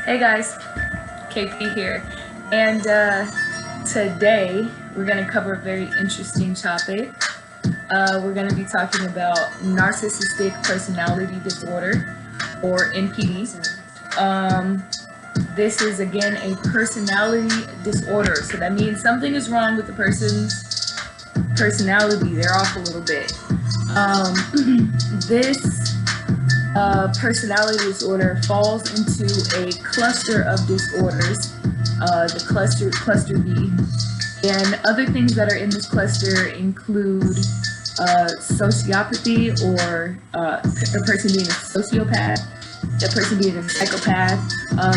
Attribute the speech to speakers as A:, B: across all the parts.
A: Hey guys, KP here, and today we're going to cover a very interesting topic. We're going to be talking about narcissistic personality disorder, or NPD. This is again a personality disorder, so that means something is wrong with the person's personality. They're off a little bit. This personality disorder falls into a cluster of disorders, the cluster B, and other things that are in this cluster include sociopathy, or a person being a sociopath, a person being a psychopath,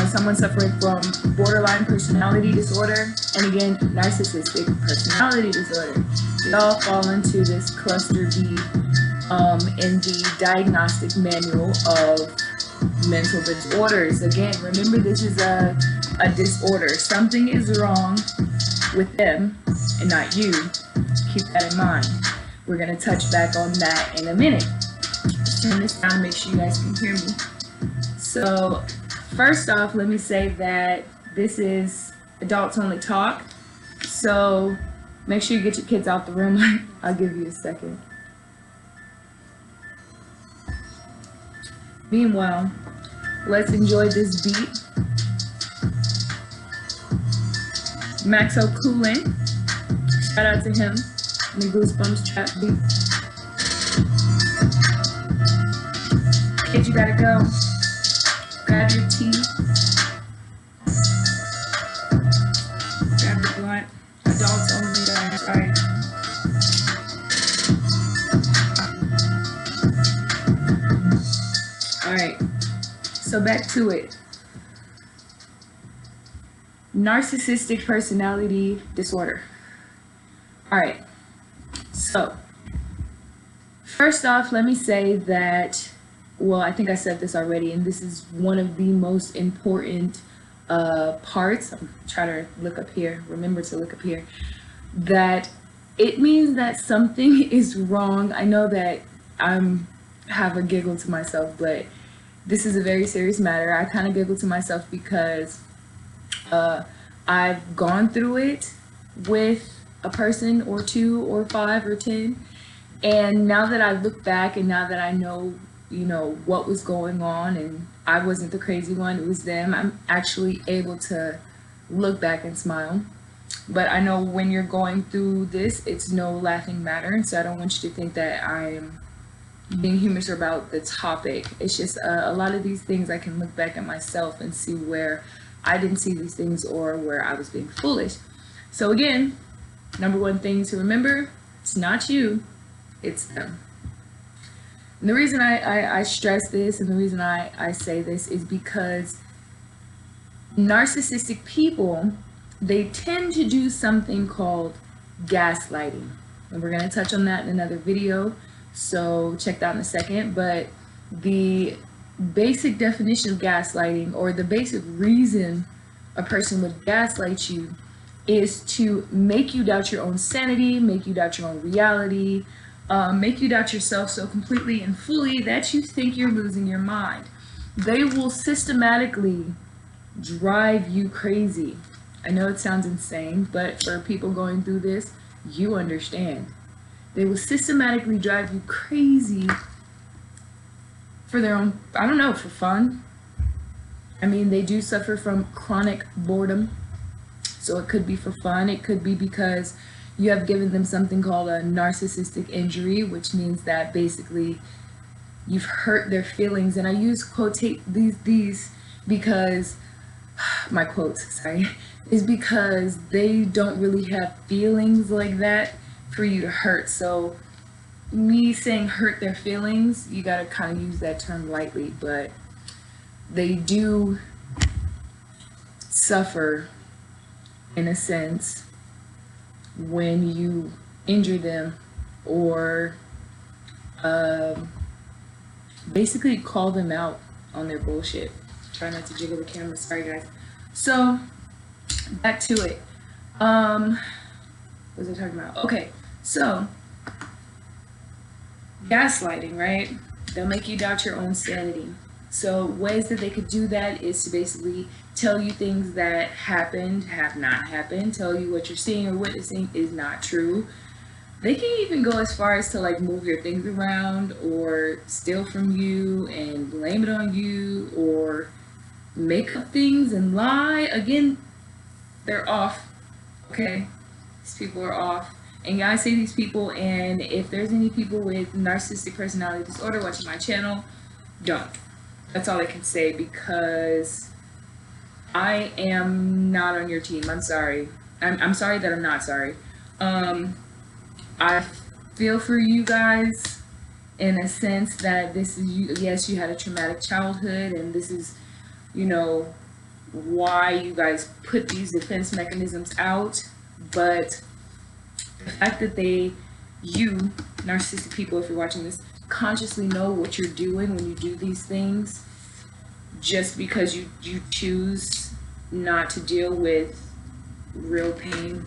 A: someone suffering from borderline personality disorder, and again, narcissistic personality disorder. They all fall into this cluster B in the diagnostic manual of mental disorders. Again, remember, this is a disorder. Something is wrong with them and not you. Keep that in mind. We're going to touch back on that in a minute. Turn this down to make sure you guys can hear me. So first off, let me say that this is adults only talk. So make sure you get your kids out the room. I'll give you a second. Meanwhile, let's enjoy this beat. Maxo Coolin', shout out to him, the Goosebumps trap beat. Kids, you gotta go. Grab your tea. Grab the blunt. Adults only, I'm sorry. Alright, so back to it. Narcissistic personality disorder. Alright, so first off, let me say that, well, I think I said this already, and this is one of the most important parts. I'm trying to look up here, remember to look up here, that it means that something is wrong. I know that I'm have a giggle to myself, but this is a very serious matter. I kind of giggle to myself because I've gone through it with a person or two or 5 or 10, and now that I look back and now that I know, you know, what was going on, and I wasn't the crazy one, it was them, I'm actually able to look back and smile. But I know when you're going through this, it's no laughing matter, and so I don't want you to think that I'm being humorous about the topic. It's just a lot of these things I can look back at myself and see where I didn't see these things or where I was being foolish. So again, number one thing to remember, it's not you, it's them. And the reason I stress this and the reason I say this is because narcissistic people, they tend to do something called gaslighting. And we're going to touch on that in another video, so check that in a second. But the basic definition of gaslighting, or the basic reason a person would gaslight you, is to make you doubt your own sanity, make you doubt your own reality, make you doubt yourself so completely and fully that you think you're losing your mind. They will systematically drive you crazy. I know it sounds insane, but for people going through this, you understand. They will systematically drive you crazy for their own, I don't know, for fun. I mean, they do suffer from chronic boredom. So it could be for fun. It could be because you have given them something called a narcissistic injury, which means that basically you've hurt their feelings. And I use quotate these because, my quotes, sorry, is because they don't really have feelings like that for you to hurt. So me saying hurt their feelings, you gotta kind of use that term lightly, but they do suffer in a sense when you injure them or basically call them out on their bullshit. Try not to jiggle the camera, sorry guys. So back to it. What was I talking about? Okay, so gaslighting, right? They'll make you doubt your own sanity. So ways that they could do that is to basically tell you things that happened, have not happened, tell you what you're seeing or witnessing is not true. They can even go as far as to like move your things around or steal from you and blame it on you or make up things and lie. Again, they're off. Okay, these people are off. And yeah, I say these people, and if there's any people with narcissistic personality disorder watching my channel, don't. That's all I can say, because I am not on your team. I'm sorry. I'm sorry that I'm not sorry. I feel for you guys in a sense that this is you. Yes, you had a traumatic childhood, and this is, you know, why you guys put these defense mechanisms out. But the fact that you narcissistic people, if you're watching this, consciously know what you're doing when you do these things, just because you choose not to deal with real pain.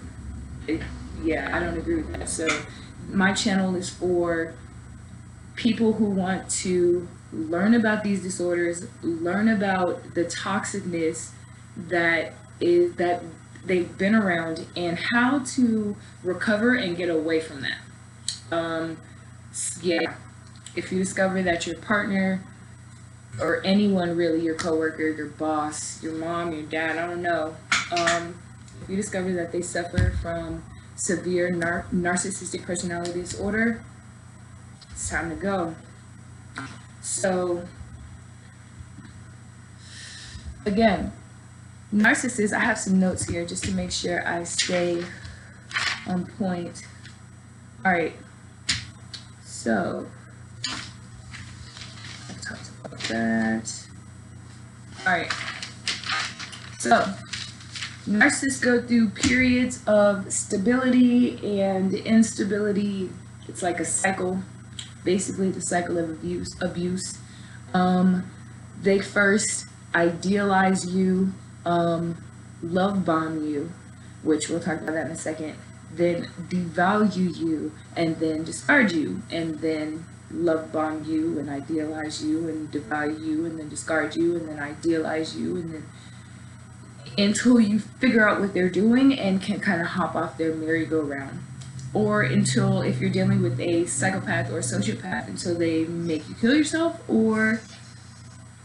A: Yeah, I don't agree with that. So my channel is for people who want to learn about these disorders, learn about the toxicness that they've been around, and how to recover and get away from that. Yeah, if you discover that your partner or anyone really, your coworker, your boss, your mom, your dad, I don't know, if you discover that they suffer from severe narcissistic personality disorder, it's time to go. So again, narcissists, I have some notes here just to make sure I stay on point. All right, so I talked about that. All right, so narcissists go through periods of stability and instability. It's like a cycle, basically the cycle of abuse. They first idealize you, love bomb you, which we'll talk about that in a second, then devalue you, and then discard you, and then love bomb you and idealize you and devalue you and then discard you and then idealize you, and then until you figure out what they're doing and can kind of hop off their merry-go-round, or until, if you're dealing with a psychopath or a sociopath, until they make you kill yourself or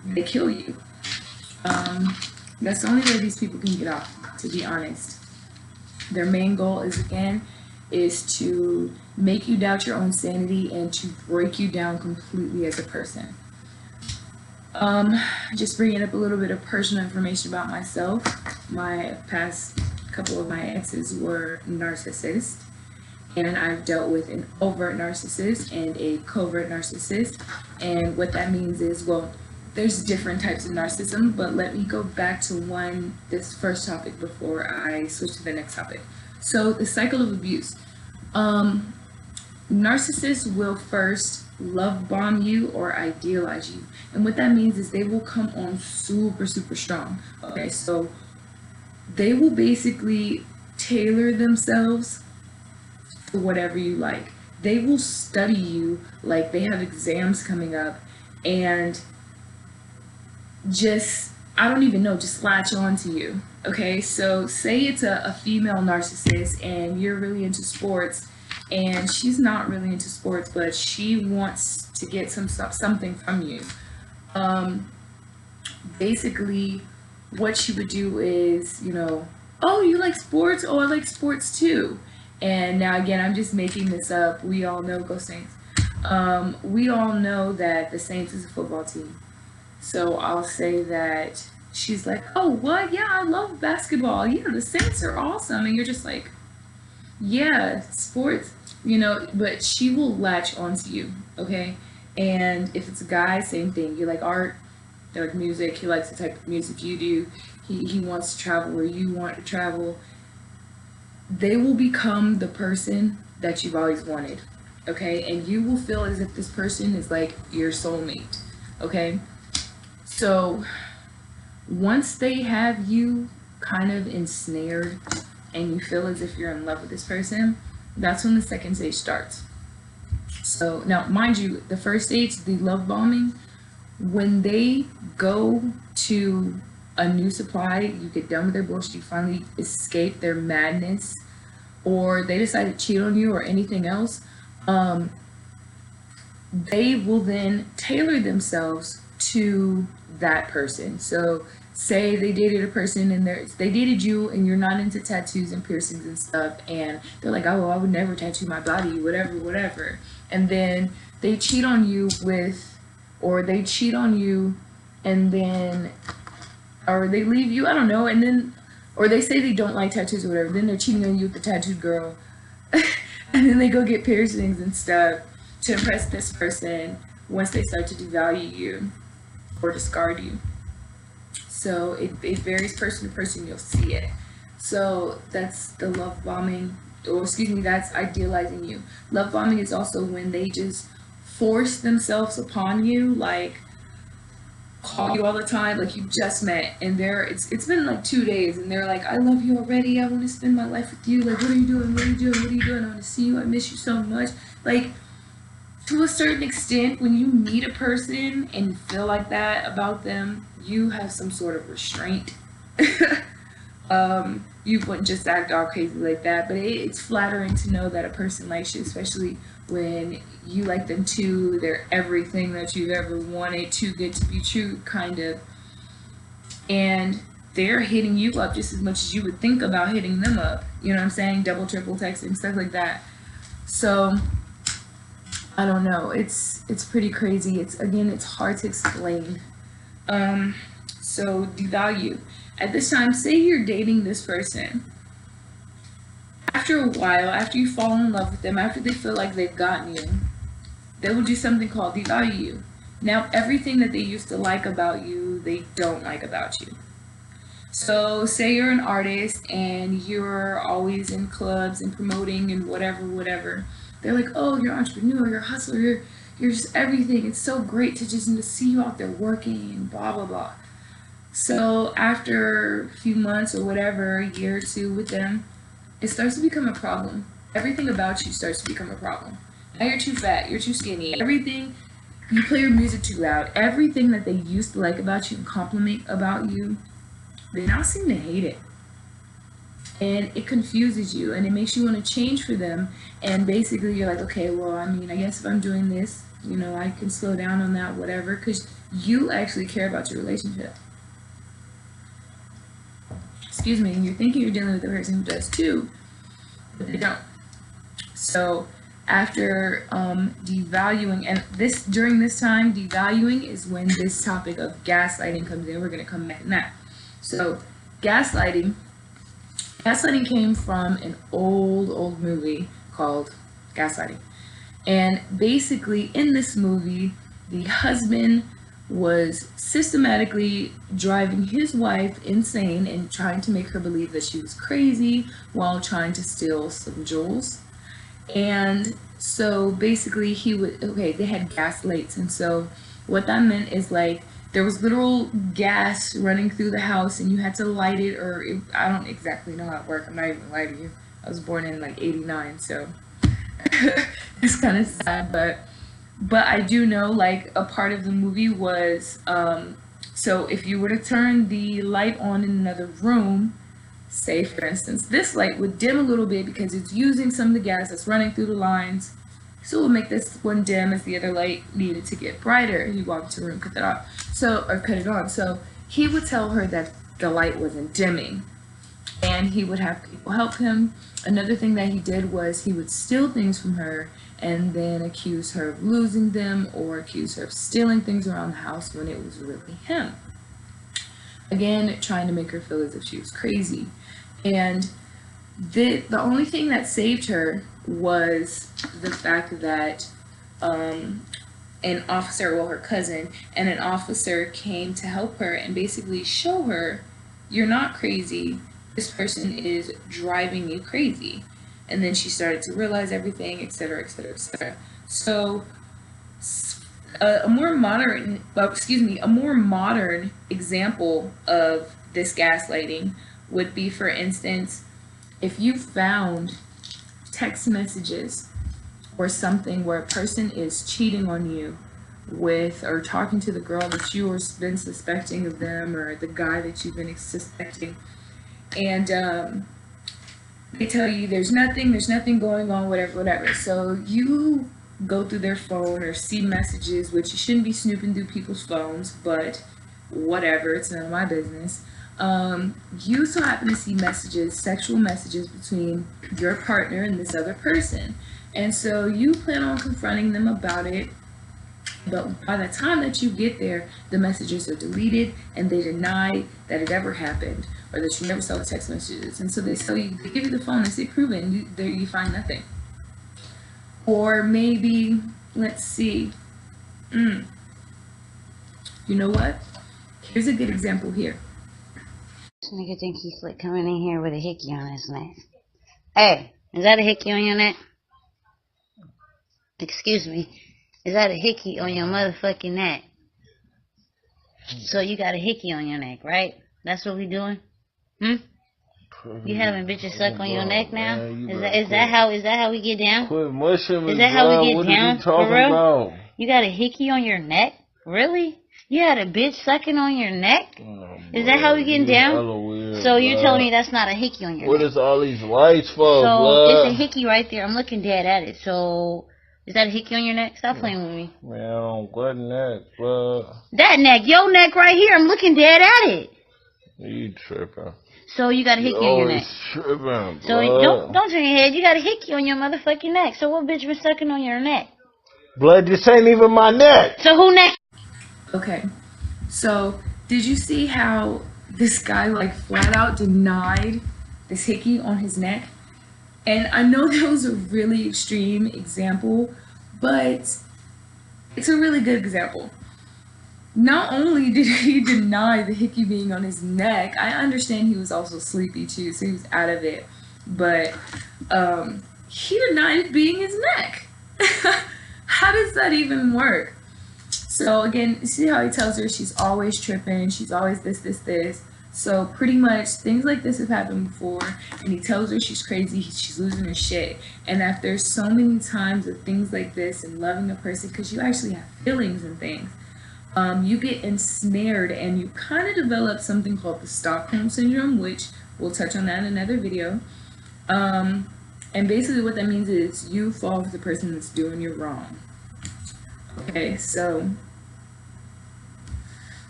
A: they kill you. That's the only way these people can get off, to be honest. Their main goal is to make you doubt your own sanity and to break you down completely as a person. Just bringing up a little bit of personal information about myself. My past couple of my exes were narcissists, and I've dealt with an overt narcissist and a covert narcissist. And what that means is, well, there's different types of narcissism, but let me go back to this first topic before I switch to the next topic. So the cycle of abuse. Narcissists will first love bomb you or idealize you. And what that means is they will come on super, super strong. Okay, so they will basically tailor themselves for whatever you like. They will study you like they have exams coming up and just, I don't even know, just latch on to you. Okay, so say it's a female narcissist and you're really into sports, and she's not really into sports, but she wants to get something from you. Basically, what she would do is, you know, oh, you like sports? Oh, I like sports too. And now again, I'm just making this up. We all know, go Saints. We all know that the Saints is a football team. So I'll say that she's like, oh, what? Yeah, I love basketball. Yeah, the Saints are awesome. And you're just like, yeah, sports, you know, but she will latch onto you, okay? And if it's a guy, same thing. You like art, they like music, he likes the type of music you do, he wants to travel where you want to travel. They will become the person that you've always wanted, okay? And you will feel as if this person is like your soulmate, okay? So once they have you kind of ensnared and you feel as if you're in love with this person, that's when the second stage starts. So now, mind you, the first stage, the love bombing, when they go to a new supply, you get done with their bullshit, you finally escape their madness, or they decide to cheat on you or anything else, they will then tailor themselves to that person. So say they dated a person and they dated you and you're not into tattoos and piercings and stuff, and they're like, oh, I would never tattoo my body, whatever. And then they cheat on you with, or they cheat on you and then, or they leave you, I don't know, and then, or they say they don't like tattoos or whatever, then they're cheating on you with the tattooed girl. And then they go get piercings and stuff to impress this person once they start to devalue you or discard you. So it varies person to person, you'll see it. So that's the love bombing, or excuse me, that's idealizing you. Love bombing is also when they just force themselves upon you, like call you all the time, like you just met, and it's been like 2 days, and they're like, I love you already, I want to spend my life with you, like what are you doing, what are you doing, what are you doing, I want to see you, I miss you so much. Like, to a certain extent, when you meet a person and you feel like that about them, you have some sort of restraint. You wouldn't just act all crazy like that, but it's flattering to know that a person likes you, especially when you like them too. They're everything that you've ever wanted, too good to be true, kind of. And they're hitting you up just as much as you would think about hitting them up. You know what I'm saying? Double, triple texting, stuff like that. So I don't know. It's pretty crazy. It's hard to explain. So devalue. At this time, say you're dating this person. After a while, after you fall in love with them, after they feel like they've gotten you, they will do something called devalue you. Now, everything that they used to like about you, they don't like about you. So say you're an artist and you're always in clubs and promoting and whatever. They're like, oh, you're an entrepreneur, you're a hustler, you're just everything. It's so great to just to see you out there working and blah, blah, blah. So after a few months or whatever, a year or two with them, it starts to become a problem. Everything about you starts to become a problem. Now you're too fat, you're too skinny, everything, you play your music too loud. Everything that they used to like about you and compliment about you, they now seem to hate it. And it confuses you and it makes you want to change for them. And basically you're like, okay, well, I mean, I guess if I'm doing this, you know, I can slow down on that, whatever, because you actually care about your relationship. Excuse me, and you're thinking you're dealing with the person who does too, but they don't. So after devaluing, and during this time, devaluing is when this topic of gaslighting comes in. We're going to come back to that. So gaslighting came from an old movie called Gaslighting. And basically in this movie, the husband was systematically driving his wife insane and trying to make her believe that she was crazy while trying to steal some jewels. And so basically they had gas lights, and so what that meant is like there was literal gas running through the house and you had to light it, I don't exactly know how it worked. I'm not even lying to you. I was born in like 89, so it's kind of sad, but I do know like a part of the movie was so if you were to turn the light on in another room, say for instance this light would dim a little bit because it's using some of the gas that's running through the lines, so it would make this one dim as the other light needed to get brighter. You walk into the room, cut it on. So he would tell her that the light wasn't dimming, and he would have people help him. Another thing that he did was he would steal things from her and then accuse her of losing them or accuse her of stealing things around the house when it was really him. Again, trying to make her feel as if she was crazy. And the only thing that saved her was the fact that an officer, well, her cousin, and an officer came to help her and basically show her, you're not crazy, this person is driving you crazy. And then she started to realize everything, etc., etc., etc. So a more modern example of this gaslighting would be, for instance, if you found text messages or something where a person is cheating on you with or talking to the girl that you have been suspecting of them, or the guy that you've been suspecting, and they tell you there's nothing going on, whatever. So you go through their phone or see messages, which you shouldn't be snooping through people's phones, but whatever, it's none of my business. You so happen to see messages, sexual messages between your partner and this other person. And so you plan on confronting them about it, but by the time that you get there, the messages are deleted and they deny that it ever happened or that you never saw the text messages. And so they give you the phone and say, prove it, and you find nothing. Or maybe, let's see, you know what? Here's a good example here.
B: This nigga think he's slick coming in here with a hickey on his neck. Hey, is that a hickey on your neck? Excuse me. Is that a hickey on your motherfucking neck? So you got a hickey on your neck, right? That's what we doing? You having bitches suck on your neck now? Is that how we get down?
C: Quit mushing me,
B: Is that how we get
C: what
B: down?
C: Are you talking
B: For real?
C: about?
B: You got a hickey on your neck? Really? You had a bitch sucking on your neck? Is that how we getting down?
C: Weird,
B: so you're telling me that's not a hickey on your
C: What
B: neck?
C: is all these lights for,
B: So
C: blood?
B: it's a hickey right there. I'm looking dead at it. So is that a hickey on your neck? Stop playing with me.
C: Man, what neck, blood?
B: That neck, your neck right here. I'm looking dead at it.
C: You tripping.
B: So you got a hickey on your neck.
C: Tripping,
B: So don't turn your head. You got a hickey on your motherfucking neck. So what bitch been sucking on your neck?
C: Blood, this ain't even my neck.
B: So who neck?
A: Okay, so did you see how this guy like flat out denied this hickey on his neck? And I know that was a really extreme example, but it's a really good example. Not only did he deny the hickey being on his neck, I understand he was also sleepy too, so he was out of it, but he denied it being his neck. How does that even work? So again, see how he tells her she's always tripping, she's always this. So pretty much things like this have happened before, and he tells her she's crazy, she's losing her shit. And after so many times of things like this and loving a person, because you actually have feelings and things, you get ensnared and you kind of develop something called the Stockholm Syndrome, which we'll touch on that in another video. And basically what that means is you fall for the person that's doing you wrong. Okay, so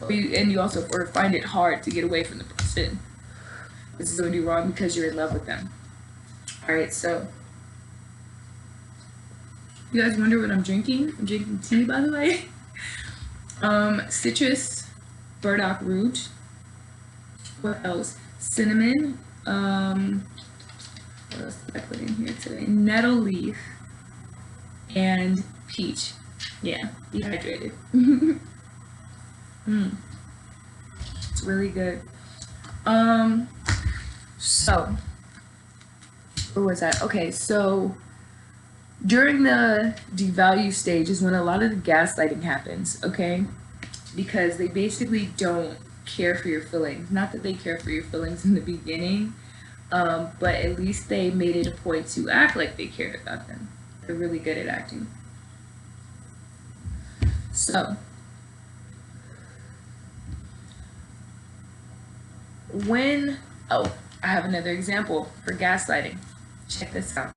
A: you also find it hard to get away from the person this is doing you wrong because you're in love with them. Alright, so you guys wonder what I'm drinking? I'm drinking tea, by the way. Citrus, burdock root, what else? Cinnamon, what else did I put in here today? Nettle leaf, and peach. Yeah, dehydrated. It's really good. So, where was that? Okay, so during the devalue stage is when a lot of the gaslighting happens, okay? Because they basically don't care for your feelings. Not that they care for your feelings in the beginning, but at least they made it a point to act like they cared about them. They're really good at acting. So, I have another example for gaslighting. Check this out.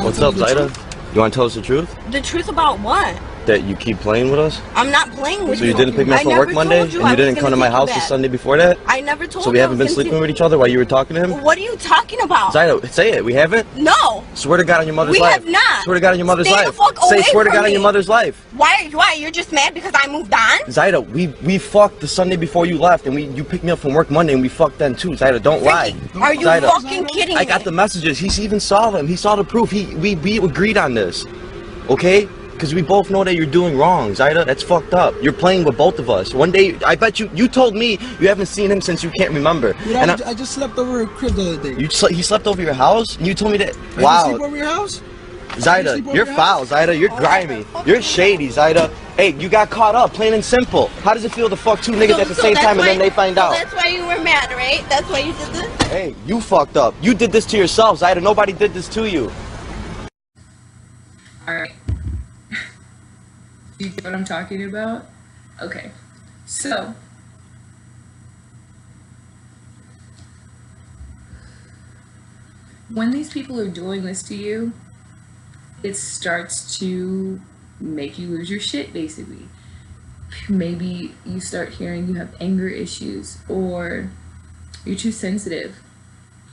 D: What's up, Zaida? You want to tell us the truth?
E: The truth about what?
D: That you keep playing with us?
E: I'm not playing with you.
D: So you didn't pick me up from work Monday? And you didn't come to my house the Sunday before that?
E: I never told you.
D: So we haven't been sleeping with each other while you were talking to him?
E: What are you talking about?
D: Zaida, say it. We haven't?
E: No.
D: Swear to God on your mother's life.
E: We have not.
D: Swear to God on your mother's
E: Stay
D: life.
E: the fuck
D: Say
E: away
D: swear to
E: from
D: God on
E: me.
D: your mother's life.
E: Why? You're just mad because I moved on?
D: Zaida, we fucked the Sunday before you left, and you picked me up from work Monday, and we fucked then too. Zaida, don't lie.
E: Are you
D: Zaida,
E: fucking kidding me?
D: I got the messages. He even saw them. He saw the proof. We agreed on this. Okay? Because we both know that you're doing wrong, Zaida. That's fucked up. You're playing with both of us. One day, I bet you told me you haven't seen him since you can't remember.
F: Dude,
D: and
F: I just slept over at crib the other day.
D: He slept over your house? And you told me that?
F: I
D: Wow.
F: sleep over your house?
D: Zaida, you're foul, Zaida. You're grimy. You're shady, Zaida. Hey, you got caught up, plain and simple. How does it feel to fuck two niggas at the same time and then they find out?
E: That's why you were mad, right? That's why you did this?
D: Hey, you fucked up. You did this to yourself, Zaida. Nobody did this to you.
A: Alright, Do you get what I'm talking about? Okay. So, when these people are doing this to you, it starts to make you lose your shit, basically. Maybe you start hearing you have anger issues, or you're too sensitive,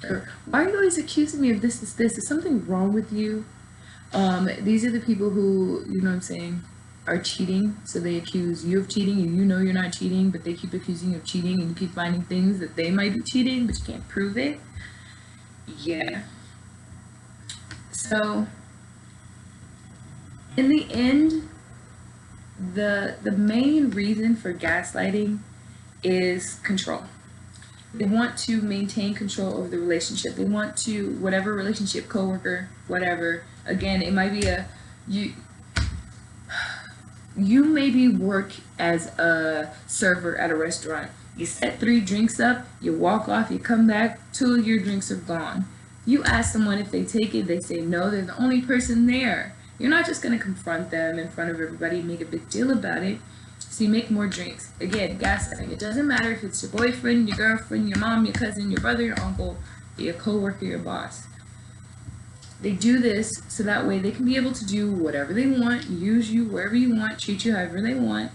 A: or why are you always accusing me of this? Is something wrong with you? These are the people who, you know what I'm saying, are cheating. So they accuse you of cheating, and you know you're not cheating, but they keep accusing you of cheating, and you keep finding things that they might be cheating, but you can't prove it. Yeah. So in the end, the main reason for gaslighting is control. They want to maintain control over the relationship. They want to, whatever relationship, coworker, whatever. Again, it might be you maybe work as a server at a restaurant. You set 3 drinks up, you walk off, you come back, 2 of your drinks are gone. You ask someone if they take it, they say no, they're the only person there. You're not just going to confront them in front of everybody and make a big deal about it. So you make more drinks. Again, gaslighting. It doesn't matter if it's your boyfriend, your girlfriend, your mom, your cousin, your brother, your uncle, your coworker, your boss. They do this so that way they can be able to do whatever they want, use you wherever you want, treat you however they want,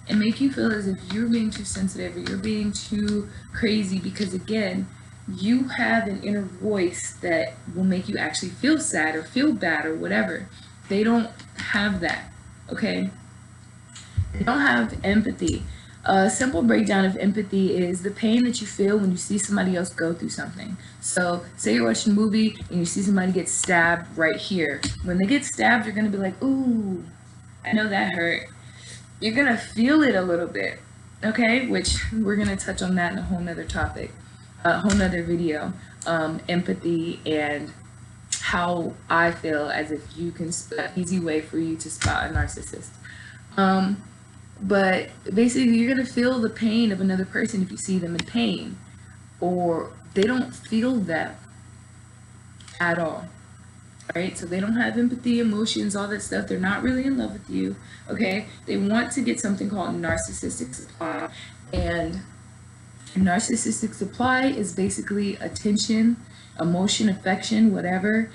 A: and make you feel as if you're being too sensitive or you're being too crazy, because again, you have an inner voice that will make you actually feel sad or feel bad or whatever. They don't have that, okay? They don't have empathy. A simple breakdown of empathy is the pain that you feel when you see somebody else go through something. So say you're watching a movie and you see somebody get stabbed right here. When they get stabbed, you're going to be like, ooh, I know that hurt. You're going to feel it a little bit, okay? Which we're going to touch on that in a whole nother topic, a whole nother video. Empathy and how I feel as if you can, an easy way for you to spot a narcissist. But basically, you're going to feel the pain of another person if you see them in pain, or they don't feel that at all, right? So they don't have empathy, emotions, all that stuff. They're not really in love with you, okay? They want to get something called narcissistic supply, and narcissistic supply is basically attention, emotion, affection, whatever.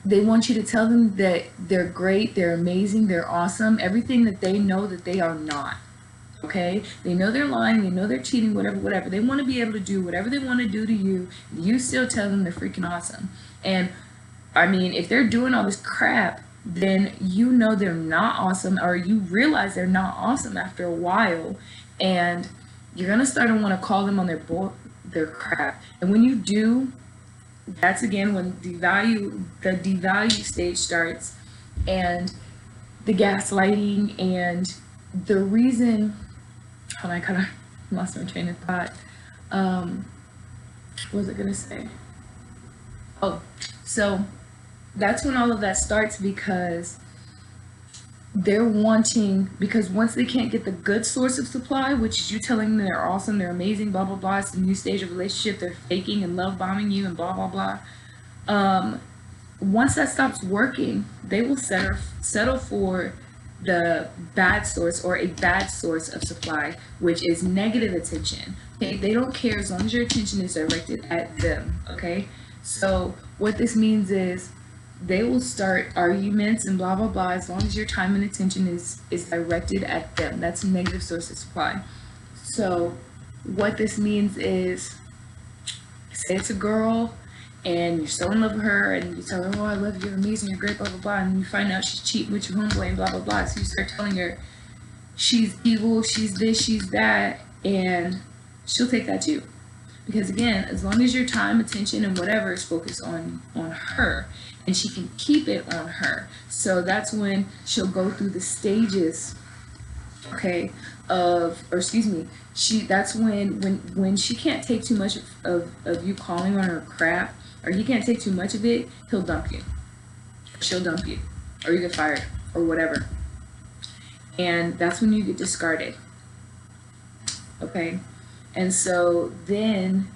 A: They want you to tell them that they're great, they're amazing, they're awesome, everything that they know that they are not, okay? They know they're lying, they know they're cheating, whatever. They want to be able to do whatever they want to do to you. You still tell them they're freaking awesome. And, I mean, if they're doing all this crap, then you know they're not awesome, or you realize they're not awesome after a while, and you're going to start to want to call them on their crap. And when you do, that's again when the devalue stage starts, and the gaslighting, and the reason. Hold on, I kind of lost my train of thought. What was I gonna say? Oh, so that's when all of that starts, because they're wanting, because once they can't get the good source of supply, which is you telling them they're awesome, they're amazing, blah blah blah, it's a new stage of relationship, they're faking and love bombing you and blah blah blah. Once that stops working, they will settle for the bad source, or a bad source of supply, which is negative attention. Okay, they don't care as long as your attention is directed at them. Okay, so what this means is they will start arguments and blah blah blah as long as your time and attention is directed at them. That's a negative source of supply. So what this means is, say it's a girl and you're so in love with her and you tell her, oh, I love you, you're amazing, you're great, blah blah blah, and you find out she's cheating with your homeboy and blah blah blah. So you start telling her she's evil, she's this, she's that, and she'll take that too. Because again, as long as your time, attention, and whatever is focused on her, and she can keep it on her, so that's when she'll go through the stages, okay, that's when she can't take too much of you calling on her crap, or he can't take too much of it, he'll dump you. She'll dump you, or you get fired, or whatever. And that's when you get discarded, okay? And so then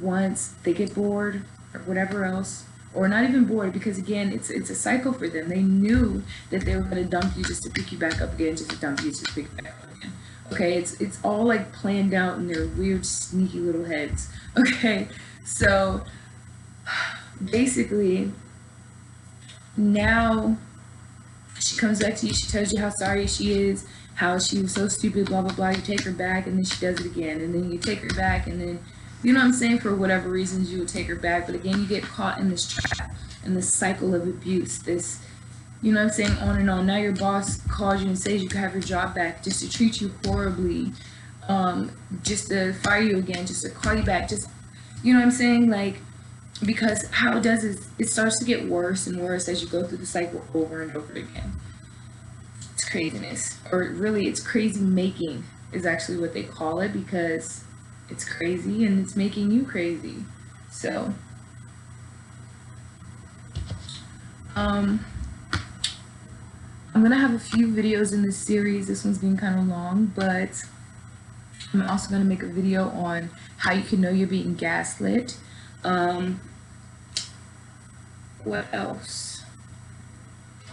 A: once they get bored or whatever else, or not even bored, because again, it's a cycle for them. They knew that they were going to dump you just to pick you back up again, just to dump you, just to pick you back up again. Okay, it's all like planned out in their weird, sneaky little heads. Okay, so basically, now she comes back to you, she tells you how sorry she is, how she was so stupid, blah, blah, blah. You take her back, and then she does it again, and then you take her back, and then, you know what I'm saying, for whatever reasons you would take her back, but again, you get caught in this trap, in this cycle of abuse, this, you know what I'm saying, on and on. Now your boss calls you and says you can have your job back, just to treat you horribly, just to fire you again, just to call you back, just, you know what I'm saying, like, because how it does is it starts to get worse and worse as you go through the cycle over and over again. It's craziness, or really it's crazy making is actually what they call it, because it's crazy and it's making you crazy. So I'm gonna have a few videos in this series. This one's being kind of long, but I'm also gonna make a video on how you can know you're being gaslit. What else?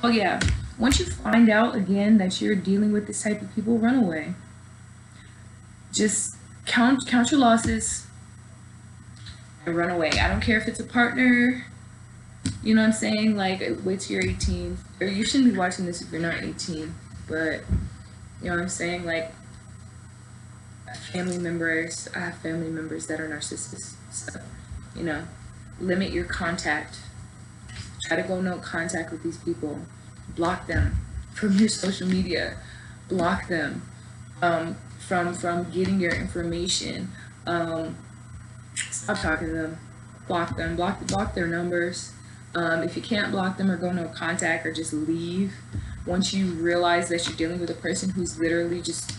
A: Oh yeah, once you find out again that you're dealing with this type of people, run away. Just count your losses and run away. I don't care if it's a partner, you know what I'm saying, like wait till you're 18, or you shouldn't be watching this if you're not 18, but you know what I'm saying, like family members, I have family members that are narcissists, so you know, limit your contact. Try to go no contact with these people. Block them from your social media. Block them from getting your information. Stop talking to them. Block them. Block their numbers. If you can't block them or go no contact, or just leave once you realize that you're dealing with a person who's literally just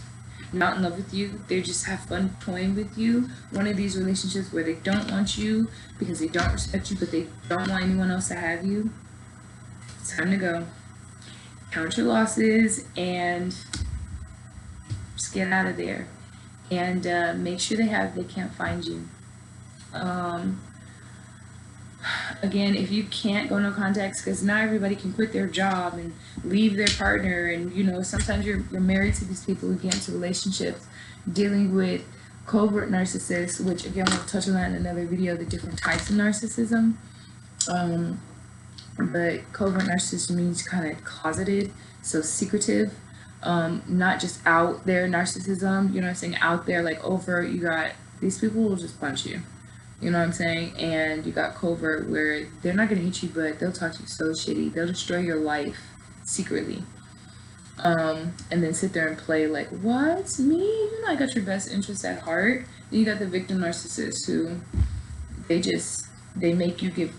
A: not in love with you, they just have fun toying with you. One of these relationships where they don't want you because they don't respect you, but they don't want anyone else to have you. It's time to go. Count your losses and just get out of there. And make sure they can't find you. Again, if you can't go no contacts, because not everybody can quit their job and leave their partner, and you know, sometimes you're married to these people who get into relationships dealing with covert narcissists, which again we'll touch on that in another video, the different types of narcissism. But covert narcissism means kind of closeted, so secretive, not just out there narcissism, you know what I'm saying, out there like overt. You got these people will just punch you. You know what I'm saying? And you got covert, where they're not going to hit you, but they'll talk to you so shitty. They'll destroy your life secretly. And then sit there and play like, what? Me? You know, I got your best interests at heart. Then you got the victim narcissists who, they make you give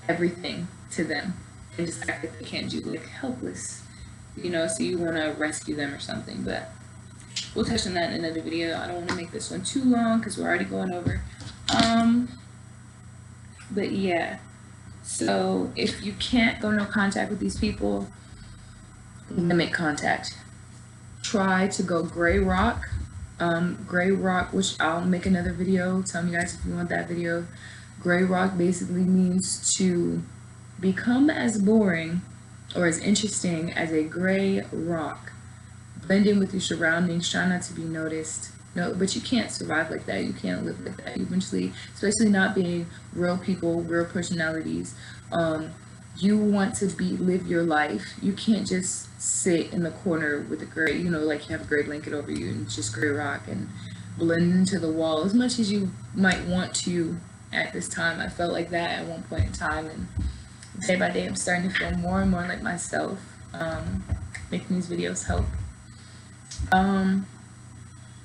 A: everything to them. And just act like they can't do, like helpless. You know, so you want to rescue them or something. But we'll touch on that in another video. I don't want to make this one too long because we're already going over. But yeah, so if you can't go no contact with these people, limit contact. Try to go gray rock, which I'll make another video. Tell me guys if you want that video. Gray rock basically means to become as boring or as interesting as a gray rock. Blend in with your surroundings, try not to be noticed. No, but you can't survive like that. You can't live like that. Eventually, especially not being real people, real personalities. You want to live your life. You can't just sit in the corner with a gray, you know, like you have a gray blanket over you and it's just gray rock and blend into the wall as much as you might want to at this time. I felt like that at one point in time, and day by day I'm starting to feel more and more like myself. Making these videos help.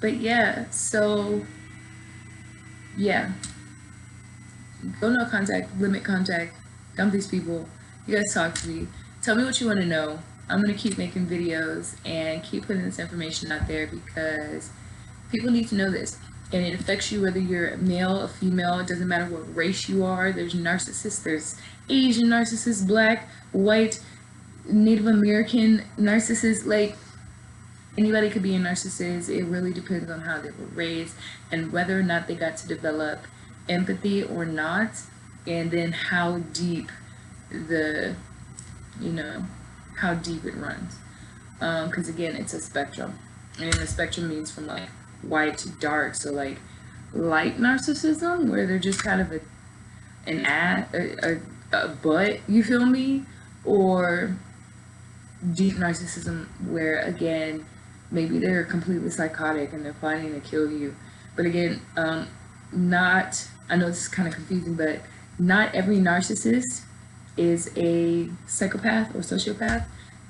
A: But yeah, so yeah, go no contact, limit contact, dump these people. You guys talk to me, tell me what you want to know. I'm gonna keep making videos and keep putting this information out there because people need to know this, and it affects you whether you're a male, a female. It doesn't matter what race you are. There's narcissists, there's Asian narcissists, black, white, Native American narcissists. Like, anybody could be a narcissist. It really depends on how they were raised and whether or not they got to develop empathy or not, and then how deep the, you know, how deep it runs. Because again, it's a spectrum, and the spectrum means from like white to dark. So like light narcissism, where they're just kind of a butt, you feel me? Or deep narcissism, where again, maybe they're completely psychotic and they're planning to kill you. But again, I know this is kind of confusing, but not every narcissist is a psychopath or sociopath,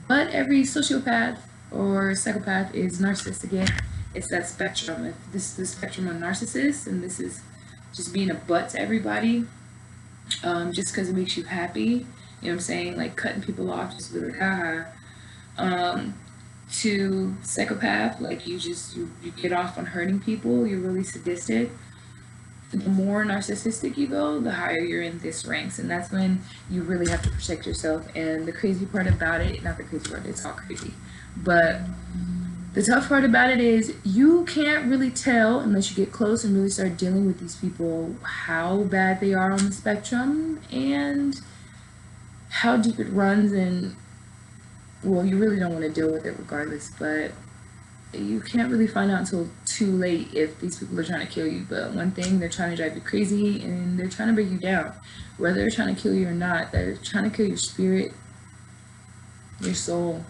A: but every sociopath or psychopath is narcissist. Again, it's that spectrum. If this is the spectrum of narcissists, and this is just being a butt to everybody, just because it makes you happy, you know what I'm saying, like cutting people off, just be like, haha. To psychopath, like you get off on hurting people, you're really sadistic. The more narcissistic you go, the higher you're in this ranks, and that's when you really have to protect yourself. And the crazy part about it, not the crazy part, it's all crazy, but the tough part about it is you can't really tell unless you get close and really start dealing with these people how bad they are on the spectrum and how deep it runs. And well, you really don't want to deal with it regardless, but you can't really find out until too late if these people are trying to kill you. But one thing, they're trying to drive you crazy and they're trying to bring you down. Whether they're trying to kill you or not, they're trying to kill your spirit, your soul.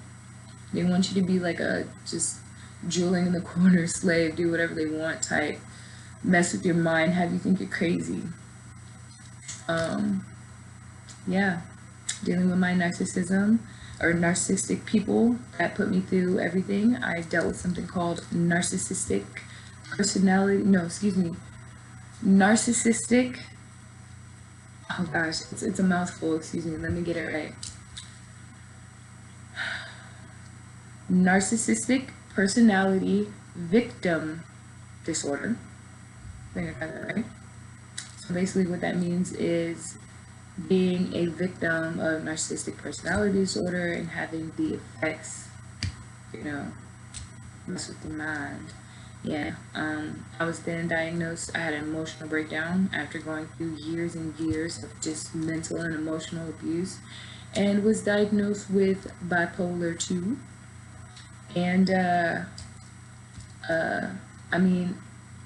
A: They want you to be like a just drooling in the corner slave, do whatever they want type, mess with your mind, have you think you're crazy. Yeah, dealing with my narcissism, or narcissistic people that put me through everything. I dealt with something called narcissistic, oh gosh, it's a mouthful, excuse me, let me get it right. Narcissistic personality victim disorder. I think I got that right. So basically what that means is being a victim of narcissistic personality disorder and having the effects, you know, mess with the mind. Yeah, I was then diagnosed, I had an emotional breakdown after going through years and years of just mental and emotional abuse, and was diagnosed with bipolar 2. And I mean,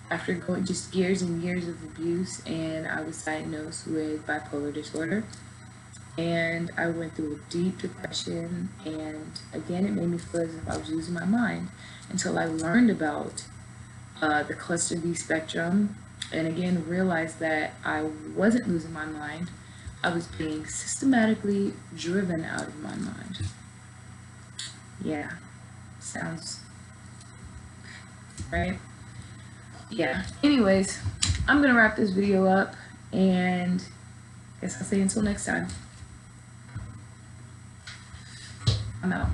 A: after going just years and years of abuse, and I was diagnosed with bipolar disorder, and I went through a deep depression, and again it made me feel as if I was losing my mind, until I learned about the cluster B spectrum, and again realized that I wasn't losing my mind, I was being systematically driven out of my mind. Yeah, sounds right. Yeah, anyways, I'm gonna wrap this video up, and I guess I'll say until next time. I'm out.